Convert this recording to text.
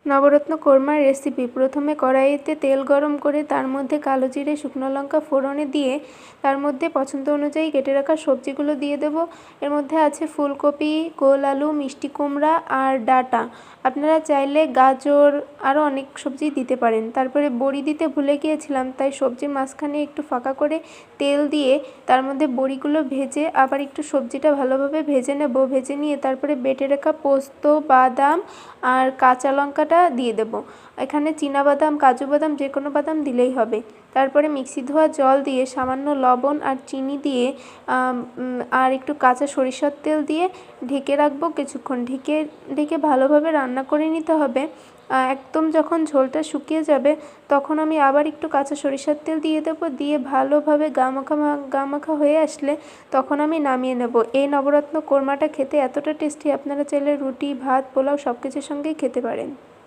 নবরত্ন কোরমার recipe. প্রথমে কড়াইতে তেল গরম করে তার মধ্যে কালো জিরে, শুকনো লঙ্কা ফোড়নে দিয়ে তার মধ্যে পছন্দ অনুযায়ী কেটে রাখা সবজিগুলো দিয়ে দেব। এর মধ্যে আছে ফুলকপি, গোল আলু, মিষ্টি কুমড়া আর ডাঁটা। আপনারা চাইলে গাজর আরও অনেক সবজি দিতে পারেন। তারপরে বড়ি দিতে ভুলে গিয়েছিলাম, তাই সবজির মাঝখানে একটু ফাঁকা করে তেল দিয়ে তার মধ্যে বড়িগুলো ভেজে আবার একটু সবজিটা ভালোভাবে ভেজে নেব। ভেজে নিয়ে তারপরে বেটে রাখা পোস্ত, বাদাম আর কাঁচা লঙ্কাটা দিয়ে দেব। এখানে চীনাবাদাম, কাজু বাদাম যে কোনো বাদাম দিলেই হবে। তারপরে মিক্সি ধোয়া জল দিয়ে সামান্য লবণ আর চিনি দিয়ে আর একটু কাঁচা সরিষার তেল দিয়ে ঢেকে রাখবো কিছুক্ষণ। ঢেকে ভালোভাবে রান্না করে নিতে হবে। একদম যখন ঝোলটা শুকিয়ে যাবে তখন আমি আবার একটু কাঁচা সরিষার তেল দিয়ে দেবো। দিয়ে ভালোভাবে গা মাখা হয়ে আসলে তখন আমি নামিয়ে নেব। এই নবরত্ন কোরমাটা খেতে এতটা টেস্টি, আপনারা চাইলে রুটি, ভাত, পোলাও সব কিছুর সঙ্গেই খেতে পারেন।